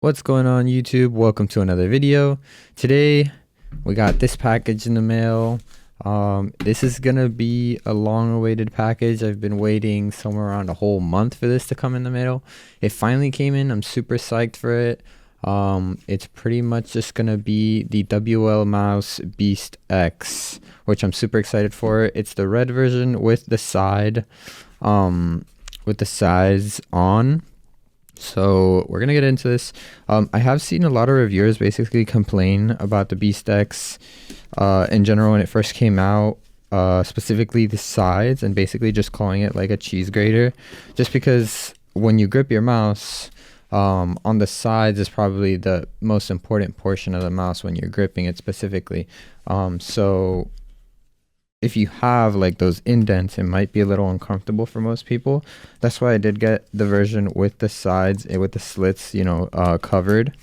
What's going on YouTube? Welcome to another video. Today we got this package in the mail. This is gonna be a long-awaited package. I've been waiting somewhere around a whole month for this to come in the mail. It finally came in. I'm super psyched for it. It's pretty much just gonna be the WLMouse Beast X, which I'm super excited for. It's the red version with the sides on. So we're gonna get into this. I have seen a lot of reviewers basically complain about the Beast X in general when it first came out, specifically the sides, and basically just calling it like a cheese grater, just because when you grip your mouse, on the sides is probably the most important portion of the mouse when you're gripping it specifically. So if you have like those indents, it might be a little uncomfortable for most people. That's why I did get the version with the sides and with the slits, covered.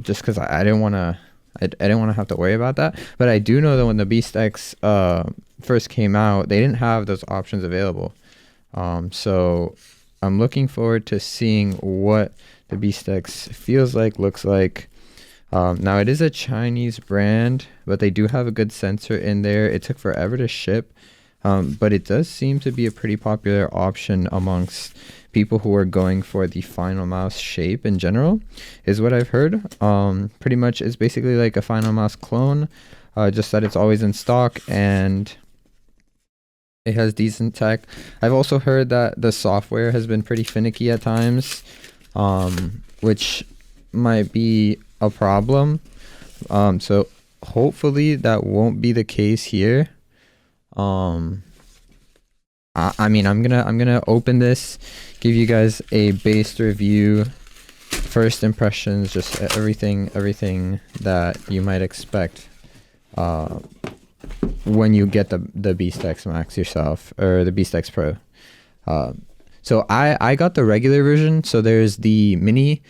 Just because I didn't want to, I didn't want to have to worry about that. But I do know that when the Beast X first came out, they didn't have those options available. So I'm looking forward to seeing what the Beast X feels like, looks like. Now it is a Chinese brand, but they do have a good sensor in there. It took forever to ship, but it does seem to be a pretty popular option amongst people who are going for the final mouse shape in general, is what I've heard. Pretty much it's basically like a final mouse clone, just that it's always in stock and it has decent tech. I've also heard that the software has been pretty finicky at times, which might be a problem. So hopefully that won't be the case here. I mean, I'm gonna open this, give you guys a base review, first impressions, just everything that you might expect when you get the Beast X Max yourself, or the Beast X Pro. So I got the regular version. So there's the mini,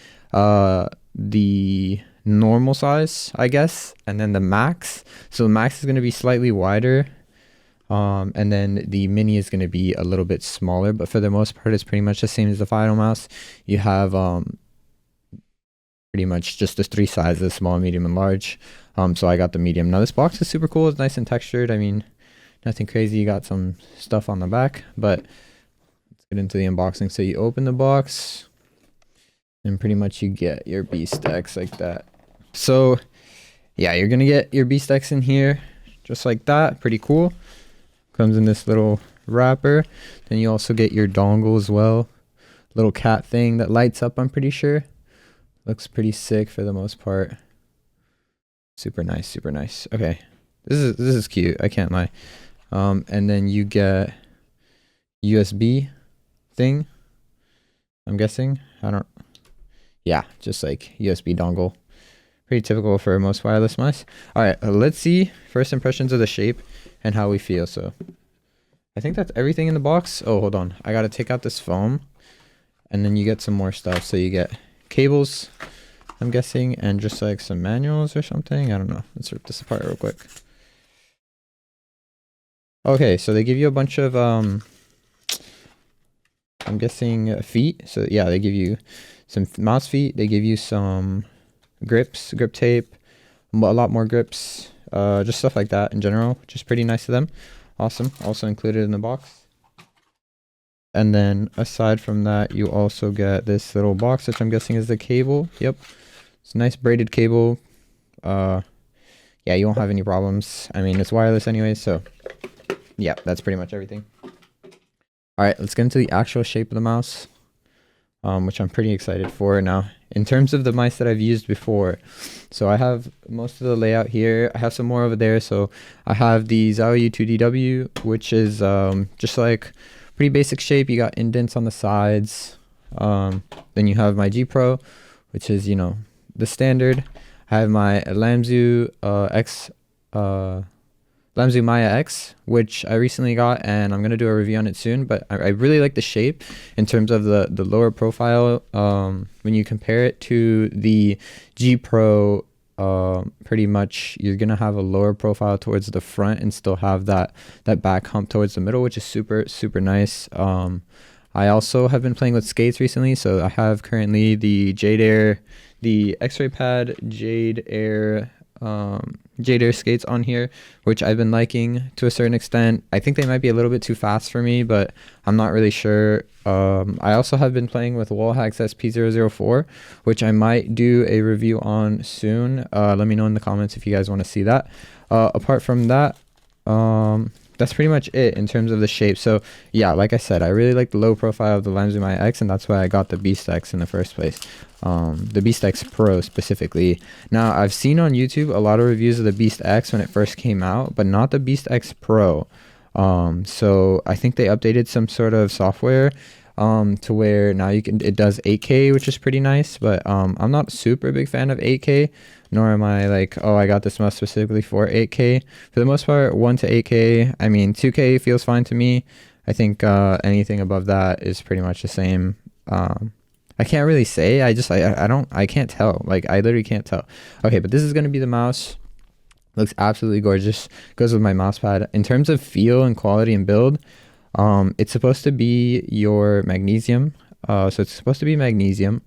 the normal size, I guess, and then the max. So the max is going to be slightly wider, and then the mini is going to be a little bit smaller, but for the most part it's pretty much the same as the final mouse. You have pretty much just the three sizes: small, medium, and large. So I got the medium. Now this box is super cool. It's nice and textured. I mean, nothing crazy. You got some stuff on the back, but let's get into the unboxing. So you open the box and pretty much you get your Beast X like that. So yeah, you're gonna get your Beast X in here just like that. Pretty cool. Comes in this little wrapper. Then you also get your dongle as well. Little cat thing that lights up, I'm pretty sure. Looks pretty sick for the most part. Super nice, super nice. Okay. This is cute, I can't lie. And then you get USB thing, I'm guessing. Yeah, just like USB dongle. Pretty typical for most wireless mice. All right, let's see first impressions of the shape and how we feel. So I think that's everything in the box. Oh, hold on. I got to take out this foam, and then you get some more stuff. So you get cables, I'm guessing, and just like some manuals or something. I don't know. Let's rip this apart real quick. Okay, so they give you a bunch of, I'm guessing feet. So yeah, they give you some mouse feet. They give you some grips, grip tape, a lot more grips, just stuff like that in general. Just pretty nice of them. Awesome. Also included in the box. And then aside from that, you also get this little box, which I'm guessing is the cable. Yep. It's a nice braided cable. Yeah, you won't have any problems. I mean, it's wireless anyway, so yeah, that's pretty much everything. All right, let's get into the actual shape of the mouse, which I'm pretty excited for. Now, in terms of the mice that I've used before, so I have most of the layout here. I have some more over there. So I have the Xiaoyu 2DW, which is just like pretty basic shape. You got indents on the sides. Then you have my G Pro, which is, the standard. I have my LWLMouse LWLMouse Maya X, which I recently got, and I'm going to do a review on it soon, but I really like the shape in terms of the lower profile. When you compare it to the G Pro, pretty much you're going to have a lower profile towards the front and still have that back hump towards the middle, which is super, super nice. I also have been playing with skates recently, so I have currently the Jade Air, the X-Ray Pad Jade Air skates on here, which I've been liking to a certain extent. I think they might be a little bit too fast for me, but I'm not really sure. I also have been playing with Wallhacks SP004, which I might do a review on soon. Let me know in the comments if you guys want to see that. Apart from that, that's pretty much it in terms of the shape. So yeah, like I said, I really like the low profile of the LMouse X, and that's why I got the Beast X in the first place. The Beast X Pro specifically. Now, I've seen on YouTube a lot of reviews of the Beast X when it first came out, but not the Beast X Pro. So I think they updated some sort of software to where now it does 8K, which is pretty nice, but I'm not super big fan of 8K, nor am I like, oh, I got this mouse specifically for 8K. For the most part, 1 to 8K, I mean, 2K feels fine to me. I think anything above that is pretty much the same. I can't really say. I can't tell. Like, I literally can't tell. Okay, but this is going to be the mouse. Looks absolutely gorgeous. Goes with my mouse pad. In terms of feel and quality and build, it's supposed to be your magnesium. So it's supposed to be magnesium.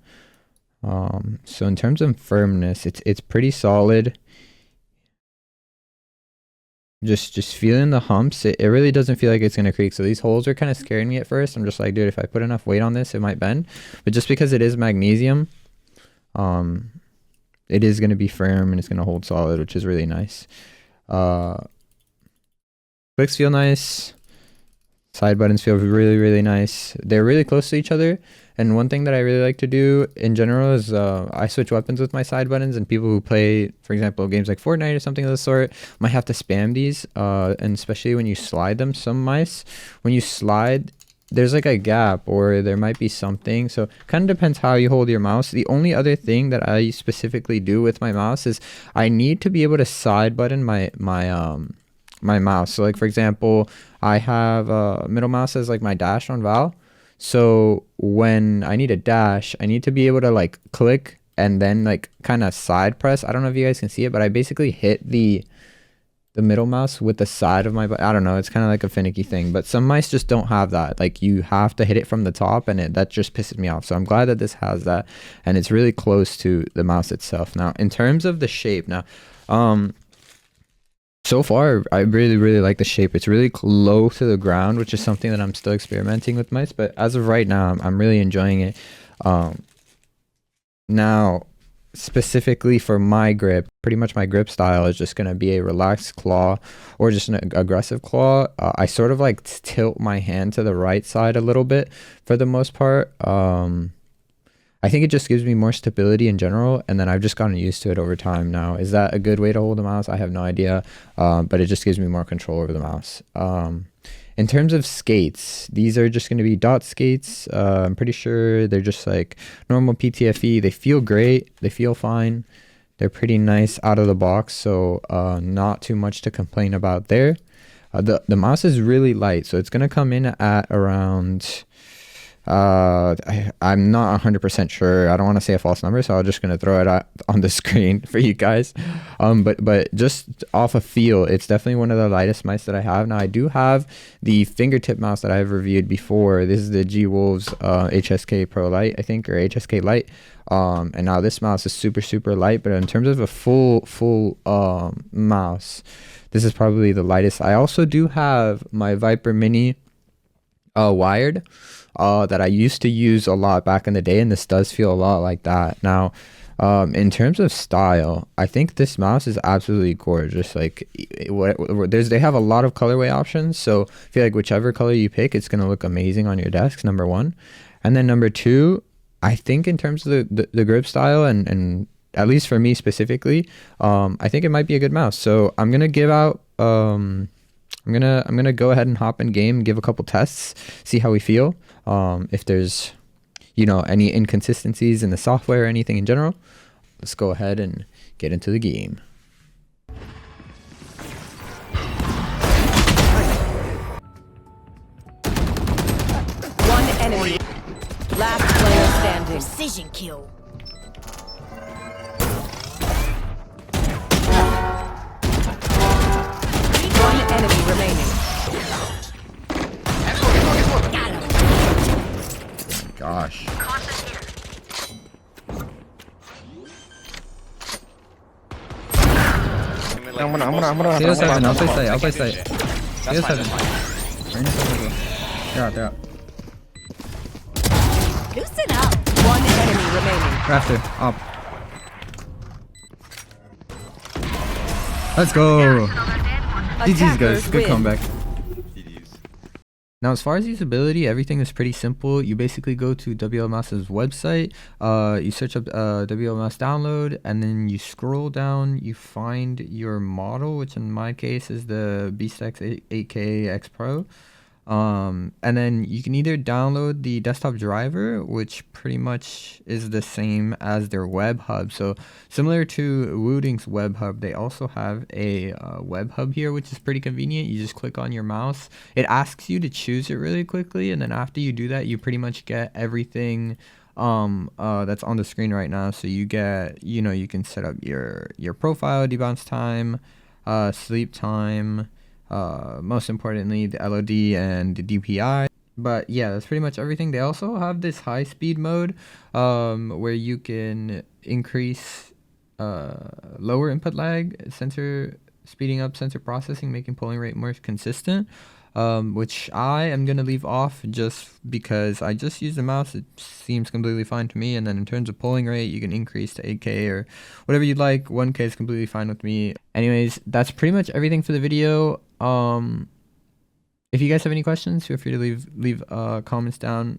So in terms of firmness, it's pretty solid. Just feeling the humps, it really doesn't feel like it's gonna creak. So these holes are kind of scaring me at first. I'm just like, dude, if I put enough weight on this, it might bend. But just because it is magnesium, it is gonna be firm and it's gonna hold solid, which is really nice. Clicks feel nice. Side buttons feel really, really nice. They're really close to each other. And one thing that I really like to do in general is I switch weapons with my side buttons, and people who play, for example, games like Fortnite or something of the sort might have to spam these. And especially when you slide them, some mice, when you slide, there's like a gap or there might be something. So kind of depends how you hold your mouse. The only other thing that I specifically do with my mouse is I need to be able to side button my mouse. So like, for example, I have middle mouse as like my dash on Val. So when I need a dash, I need to be able to like click and then like kind of side press. I don't know if you guys can see it, but I basically hit the middle mouse with the side of my, I don't know, it's kind of like a finicky thing, but some mice just don't have that. Like, you have to hit it from the top, and that just pisses me off. So I'm glad that this has that, and it's really close to the mouse itself. Now, in terms of the shape, now, so far, I really, really like the shape. It's really low to the ground, which is something that I'm still experimenting with mice. But as of right now, I'm really enjoying it. Now, specifically for my grip, pretty much my grip style is just going to be a relaxed claw or just an aggressive claw. I sort of like tilt my hand to the right side a little bit for the most part. I think it just gives me more stability in general, and then I've just gotten used to it over time now. Is that a good way to hold a mouse? I have no idea, but it just gives me more control over the mouse. In terms of skates, these are just going to be dot skates. I'm pretty sure they're just like normal PTFE. They feel great. They feel fine. They're pretty nice out of the box, so not too much to complain about there. The mouse is really light, so it's going to come in at around... I'm not 100% sure. I don't want to say a false number, so I'm just going to throw it out on the screen for you guys. But just off of feel, it's definitely one of the lightest mice that I have. Now, I do have the fingertip mouse that I've reviewed before. This is the G Wolves HSK Pro Lite, I think, or HSK Lite. And now this mouse is super, super light, but in terms of a full mouse, this is probably the lightest. I also do have my Viper Mini wired. That I used to use a lot back in the day, and this does feel a lot like that. Now, in terms of style, I think this mouse is absolutely gorgeous. Like, they have a lot of colorway options, so I feel like whichever color you pick, it's going to look amazing on your desk, number one. And then number two, I think in terms of the grip style, and at least for me specifically, I think it might be a good mouse. So I'm going to give out... I'm gonna go ahead and hop in game, give a couple tests, see how we feel. If there's, any inconsistencies in the software or anything in general, let's go ahead and get into the game. One enemy. Last player standing. Precision kill. Enemy remaining. gosh. I'm gonna. Theo 7, I'll play sight, I'll play sight. Theo 7. They're out, they're out. Loosen up. One enemy remaining. Rafter, up. Let's go! GG's guys, Attackers good win. comeback. Now, as far as usability, everything is pretty simple. You basically go to WLMouse's website, you search up WLMouse download, and then you scroll down, you find your model, which in my case is the Beastex 8K X Pro. And then you can either download the desktop driver, which pretty much is the same as their web hub. So similar to Wooding's web hub, they also have a web hub here, which is pretty convenient. You just click on your mouse. It asks you to choose it really quickly, and then after you do that, you pretty much get everything that's on the screen right now. So you get, you can set up your profile, debounce time, sleep time, most importantly the LOD and the DPI. But yeah, that's pretty much everything. They also have this high speed mode where you can increase lower input lag, sensor speeding up sensor processing, making polling rate more consistent, which I am going to leave off just because I just use the mouse. It seems completely fine to me. And then in terms of polling rate, you can increase to 8K or whatever you'd like. 1K is completely fine with me. Anyways, that's pretty much everything for the video. If you guys have any questions, feel free to leave comments down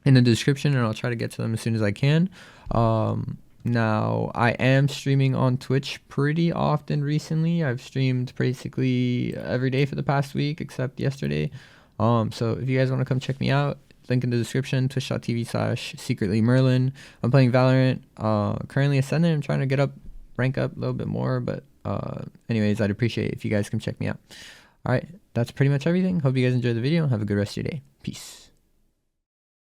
in the description, and I'll try to get to them as soon as I can. Now, I am streaming on Twitch pretty often recently. I've streamed basically every day for the past week except yesterday. So if you guys want to come check me out, link in the description, twitch.tv/secretlymerlin. I'm playing Valorant, currently Ascendant. I'm trying to rank up a little bit more, but anyways, I'd appreciate it if you guys come check me out. Alright, that's pretty much everything. Hope you guys enjoyed the video. Have a good rest of your day. Peace.